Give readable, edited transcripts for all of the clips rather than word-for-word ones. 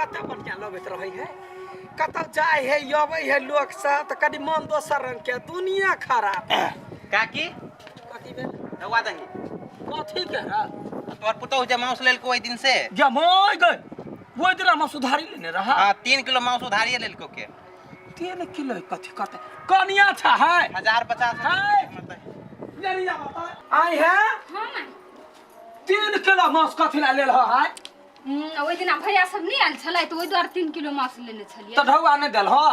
कत बढ़िया लगत रहे है कत जाए है यबै है लोग सब त कदी मन दोसर रंग के दुनिया खराब काकी कथी भेल दवा दही कथी के रा तोर पुतौ जे मांस लेल को ओइ दिन से जमाई गए वो दिन हम सुधारी लेने रहा हां 3 किलो मांस उधारिए लेल को के 3 किलो कथी कत कनिया था है 1050 जरिया बता आई है हां 3 किलो मांस कथी ला लेल है ओइ दिन भैया सब नहीं आल छलै त ओइ द्वार 3 किलो मांस लेने छलिए त ढौआ नहीं देल हो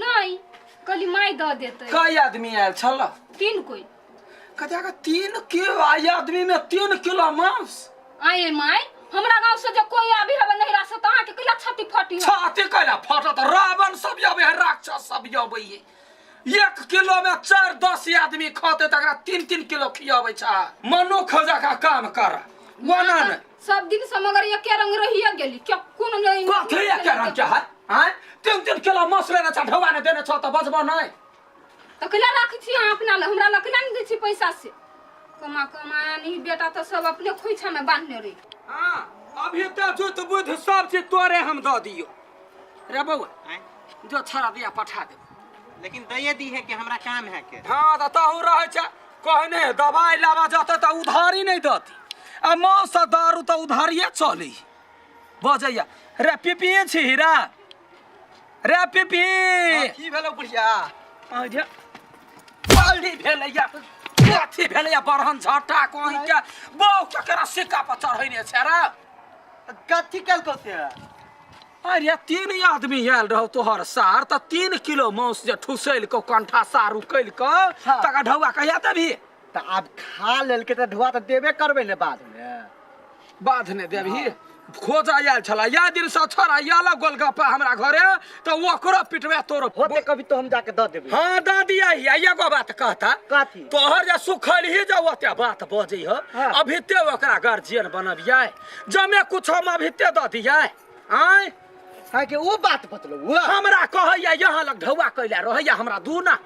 नहीं कली माई द देते कई आदमी आयल छल 3 कोई कथा का 3 किलो आई आदमी में 3 किलो मांस आए माई हमरा गांव से जो कोई आबी हबे नहीं रास त आके कला छाती फटी छाती कला फटत रावण सब आबे है राक्षस सब आबे है 1 किलो में 4-10 आदमी खाते तकरा 3-3 किलो खियाबै छ मनो खोजा का काम कर वना ने सब दिन से मगर एक रंग रहिया गेली क्या कोन नहीं कथी एक रंग के है हैं 3-3 किलो मांस लेना छ ढौआ ने देने छ त बजबो नहीं त कला राखी छी अपना ले हमरा लकना नहीं दै छी पैसा से कमानी बेटा तो सब अपने खोइछा में बांधने रे हां अभी त जो तो बुध सब चीज तोरे हम द दियो रे बउआ जो छरा दिया पठा दे लेकिन दये दी है कि हमरा काम है के हां त तहु रहे छ कहने दवाई लावा जते त उधारी नहीं दती आ मौस दारू त उधारिए चली बजैया रे पिपी छी रे पिपी की भेलो बुढ़िया आ जे बाल्दी भेलैया कथी भेलैया बरहन झट्टा कहि के बौ केकरा सिक्का पर चढ़ैने छ रे कथी कल को से अरे 3 आदमी आयल रहो तोहर सार त 3 किलो मांस जे ठुसैल को कंठा सारू कैल को तका ढौआ कहिया देबी त अब खा लेल के त ढुआ त देबे करबे ने बाद में देबी खोजा आयल छला या दिन से छोरा याला गोलगप्पा हमरा घरे त ओकरो पिटवे तोरो होते कभी तो हम जाके द देबे हां द दिया ही एगो बात कहता कथी तोहर जे सुखल ही जाओ ओते बात बजै हो अभी ते ओकरा गार्जियन बनबियै जमे कुछ हम अभी ते द दियै आय है कि वो बात बतलो वो हमरा कहैया यहाँ लग ढौआ कैला रहैया हमरा दूना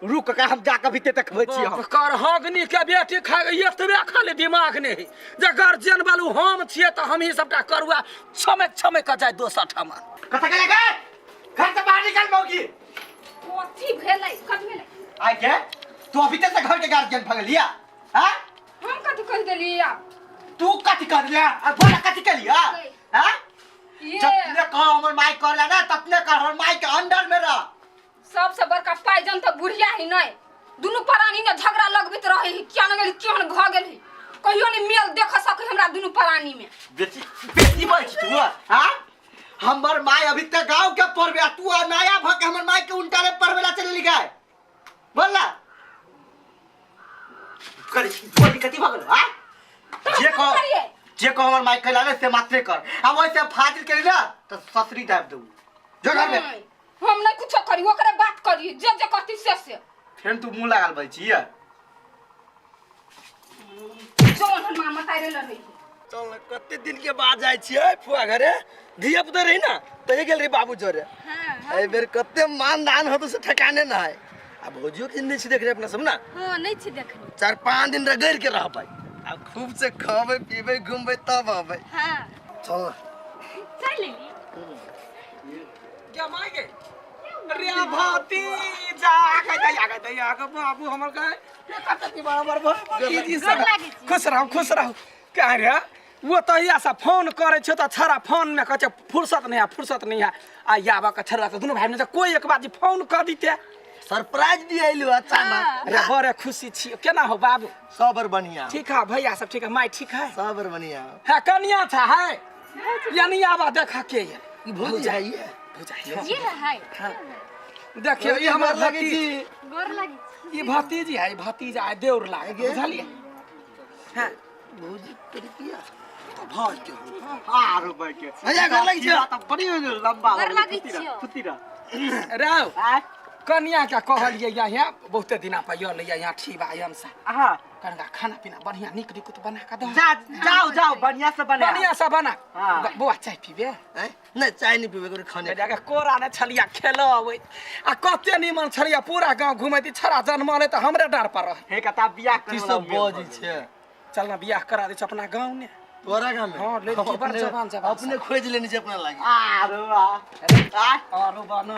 रुक के हम जाके भीते देखबै छी हम कर हगनी के बेटी खा एतबे खाली दिमाग नहीं जे गार्जियन बालू हम छिए त हम ही सबटा करुआ छमे क जाय दोसर ठमा कथा के लगे घर से बाहर निकल मौगी कथी भेलै आइ के तू अभी तक घर के गार्जियन भगलिया हां हम कथी कह देली तू कथी कर लिया अब बोला कथी कर लिया हां ये जब तूने कहा हमर माई करला ना ततने कर हमर माई के अंडर में रह सबसे बड़का पाइजन त बुढ़िया ही नहीं दुनु प्राणी में झगड़ा लगबित रहे ही क्या न गेली क्यों न भ गेली कहियो ने मेल देख सके हमरा दुनु प्राणी में बेटी बोल तू हां हमर माई अभी तक गांव के परबे तू नया भ के हमर माई के उल्टा रे परवेला चली गए बोलला बोली कथी भ गेल हां जे को हमर माई कहला से मात्रे कर हम ओइसे फाजिल करी ना त ससुरी दाब दऊ जो घर में हम नहीं कुछ करी ओकरे बात करी जे कथी से फिर तू मुंह लगाल बई छी जोन हम मामा तारे ल रही चल कते दिन के बाद जाय छियै फुआ घरे धिया पुता रही ना तही गेल रे बाबू जोरे हां ए बेर कते मान दान होतो से ठिकाने ना है अब भोजियो के नहीं छी देख रे अपना सब ना हां नहीं छी देखनी 4-5 दिन रगड़ के रह पाई अब खूब से खावे पीवे घूमबे तब आबे हां चल चल लेली क्या मांगे रे भाती जा के बाबू हमर कहे कते बराबर भई खुश रहो कह रे वो तो ऐसा फोन करे छ त छरा फोन में कहे फुर्सत नहीं है आ याबा के छरा त दुनु भाई में कोई एक बार फोन कर दीते सरप्राइज भी आइलो अचानक रे बड़े खुशी छी केना हो बाबू सबर बढ़िया ठीक है भैया सब ठीक है माई ठीक है सबर बढ़िया है कन्या था है यानी आबा देखा के ये भूल जाइए ये है देखिए ये हमर लगी जी गोर लगी ये भतीजी है भतीजा है देउर लागे बुझलिए हां भौजी कृपया तो भाई के हां रुपए के भैया घर लगी छी त बड़ी लंबा गोर लगी छी खुतीरा राव कन्या का कहलिए यहाँ बहुत दिना पर यो लिया यहाँ ठीबा हमसा हां कनका खाना पीना बढ़िया निक बना के दो जाओ बढ़िया से बना हां बुआ चाय पीबे हैं नहीं चाय नहीं पीबे खाने जाके कोरा ने छलिया खेलबै आ कते निमन छलिया पूरा गांव घुमैती छरा जन्मले त हमरे डर पर रहे हे कता बियाह करे सब बोझ छे चल ना बियाह करा दे छ अपना गांव ने तोरा काम में हाँ, लड़की बड़ जवान जवान अपने खोज लेनी छै अपना लागी आरो वाह आरो बन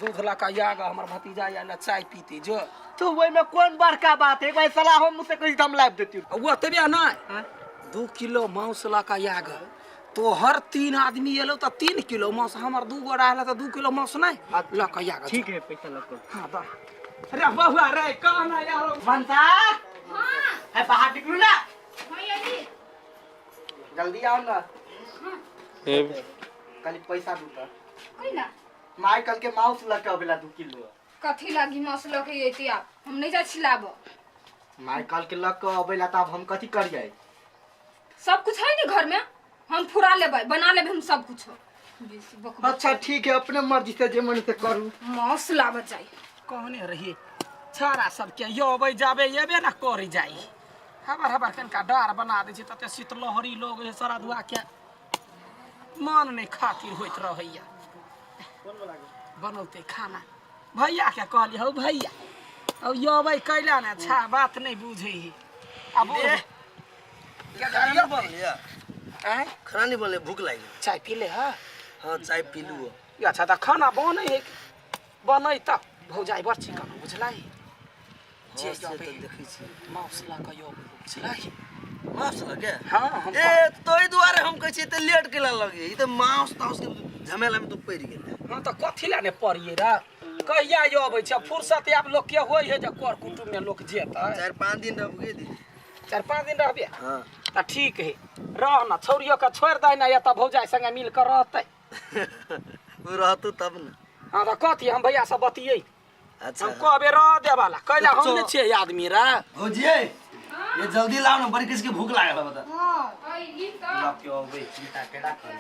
दूध ला के आग हमर भतीजा या चाय पीते जो तू वही में कौन बड़का बात है भाई सलाह हम मुझसे कोई दम लाभ देती वो तबे नहीं 2 किलो मांस ला के आग तो हर 3 आदमी एलो तो 3 किलो मांस हमर 2 गो रहला तो 2 किलो मांस नहीं ला के आग ठीक है पैसा लगो हां दा अरे बहुआ रे कहना यार बनता हां है बाहर निकलू ना भैया जी जल्दी आओ ना कल पैसा दू तो कोई ना माइकल के माउस लग अबेला 2 किलो कथी लागी मांस लके एती आप हम नहीं जा छिलाबो माइकल के लग अबेला तब हम कथी करिए सब कुछ है नी घर में हम फुरा लेबै बना लेबै हम सब कुछ बेसी बकबक अच्छा ठीक है अपने मर्जी से जे मन से करू मांस लाबऽ चाहिए कहने रही छारा सबके यो अबै जाबे एबे ना करी जाई हबर कनका डार बना दै छै तते शीतलहरी लोग है सारा दुआ के मन नहीं खातिर होइत रहैया बनौते खाना भैया के कहली हौ भैया अब यो अबै कैला ना छा बात नहीं बुझे ही अब खाना नहीं बनले आय खाना नहीं बनले भूख लागी चाय पी ले हा हाँ चाय पी लू अच्छा त खाना बनै है बनै त भौजाई बड़ चिकन बुझलाई जे से जबे तो देखै छी मौसला का यो बुझलाई मांस लगे हां हम ए तोई दुआरे हम कहै छी त लेट केला लगे ई त मांस ताउस के झमेला में तो पड़ गेल हम त कथी ला ने पड़िए रे कहिया यो अबै छै फुर्सत आब लोग के होय है जे कर कुटुम में लोग जेतै 4-5 दिन रहबे दी 4-5 दिन रहबे हां त ठीक है रह न छौरियो के छोड़ दै ना या त भौजाई संगे मिल कर रहतै वो रहतू तब न हां त कथी हम भैया से बतियै अच्छा हम कहबे रह दे वाला कैला हम ने छियै आदमी रे भौजिए ये जल्दी लाओ ना बड़ी किसके भूख लागल है बता हां आई तो लग अबे चिंता केला कर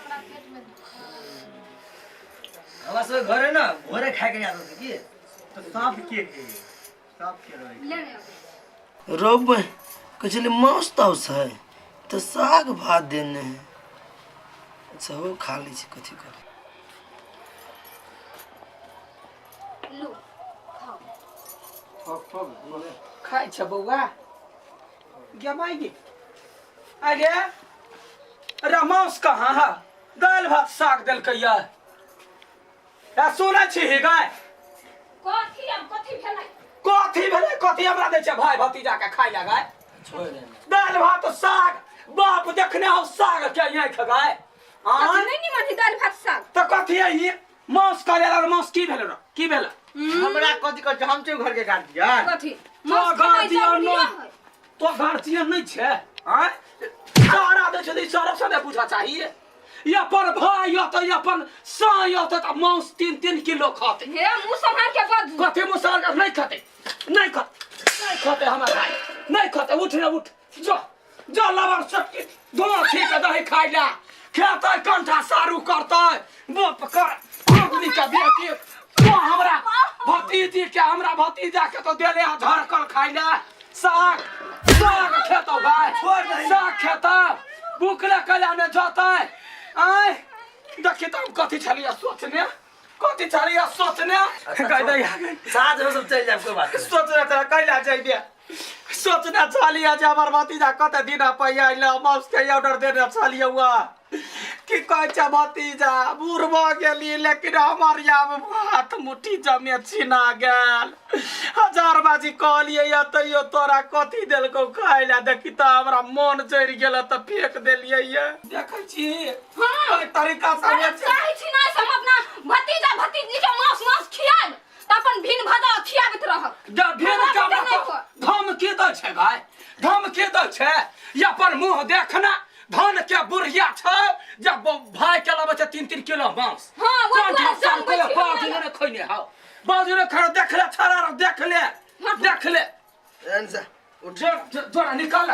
हमरा सब घरे ना घरे खाए के याद होते की तो सब के रहे ले ले रब कचले मांस ताउस है तो साग भात देने हैं अच्छा वो खा ली छी कथी कर लो खाइ छ बौआ गमाइ गे अरे अरे मांस कहाँ है दाल भात साग देलकै या ए सुनै छी गाय कथी अब कथी भेलै कथी भेलै कथी हमरा दै छै भाई भतीजा के खाइ ला गाय छोड़ दे दाल भात साग बाप देखने हो साग के यहाँ खगाय कथी नहीं निमन दाल भात साग तो कथी है ये मांस करे ला मांस की भेल रे की भेल हमरा कथी कर हम ते घर के काट दिया कथी तो मांस घर खाइ दिया सब न प्रिय है। तो घर दिया नहीं छे हैं सारा दे छै सारा से बुझा चाहिए ये पर भाई यो तो ये पर साय यो तो मांस 3-3 किलो खाते हे मुंह संभाल के बाजू कथी मुसलमान का नहीं खाते नहीं खाते हमारे भाई नहीं खाते उठ रे उठ जो लवर सब दो ठीक है दही खाइ ला खेतै कंठा सारू करतै बाप कर आदमी का बेटी तो हमरा भतीजी के हमरा भतीजा के तो देले झरकल खाइ ला साग खेतो भाई साग खेता बुकले कला में जतै आय देखि त हम कथी छलिया सोचने कथी छलिया सोचने कह दे साथ में सब चल जाए कोई बात नहीं सोचने त कैला जाइबे सोचना छलिया जे हमर भतीजा कते दिन पहिया ले माउस के ऑर्डर देने छलिया हुआ कि कहै छै भतीजा बुढ़बा गेली लेकिन हमर याब हाथ मुट्ठी जमे छिना गेल 1000 बाजी कहलिए या तैयो तोरा कथी देलकौ खाइ ला देखि त हमरा मन चढ़ि गेल त फेक देलिए ये देखै छी हां तरीका से अरे चाहे छी ना हम अपना भतीजा भतीजी के मांस खियाब त अपन भिन भदा खियाबत रहब भिन का धमकी दै छै भाई धमकी दै छै या पर मुंह देखना धन के बुढ़िया छ जब भाई के लाबे छै 3-3 किलो मांस हां वो साल के बाजू ने खइने हां बाजू ने खड़ देख ले छारा देख ले एनसा जोरा निकाल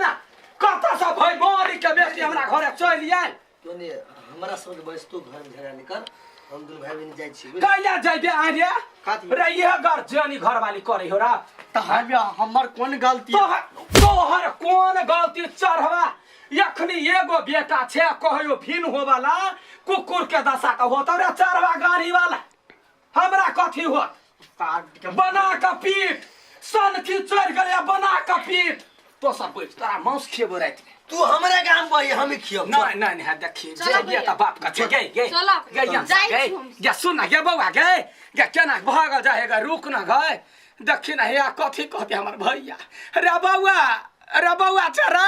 ना कता सा भाई मारी के बेटी हमरा घरे चल आइल तो नहीं हमारा सब बस तू घर में झगड़ा नहीं कर हम दोनों भाई बहन जाई छी कैला जाइबे आरे कथी रे ये गर्जनी घर वाली करे हो रा हमर कौन गलती तोहर कोन गलती चढ़वा यखनी एगो बेटा छे कहियो भिन हो वाला कुकुर के दशा का होत रे चढ़वा गाड़ी वाला हमरा कथी होत बना का पीठ सन की चढ़ गया बना का पीठ तो सब बैठ तोरा मांस खेबो रात में तू हमारे काम पर हम ही खियो नहीं नहीं नहीं देखिए चलो जे ये बाप का गे गे चलो गे यहाँ जाइ गे छी हम। या सुन गे बउआ गे गे केना भाग जाएगा रुक ना गए देखी ना या कथी कहते हमर भैया रे बउआ चढ़ो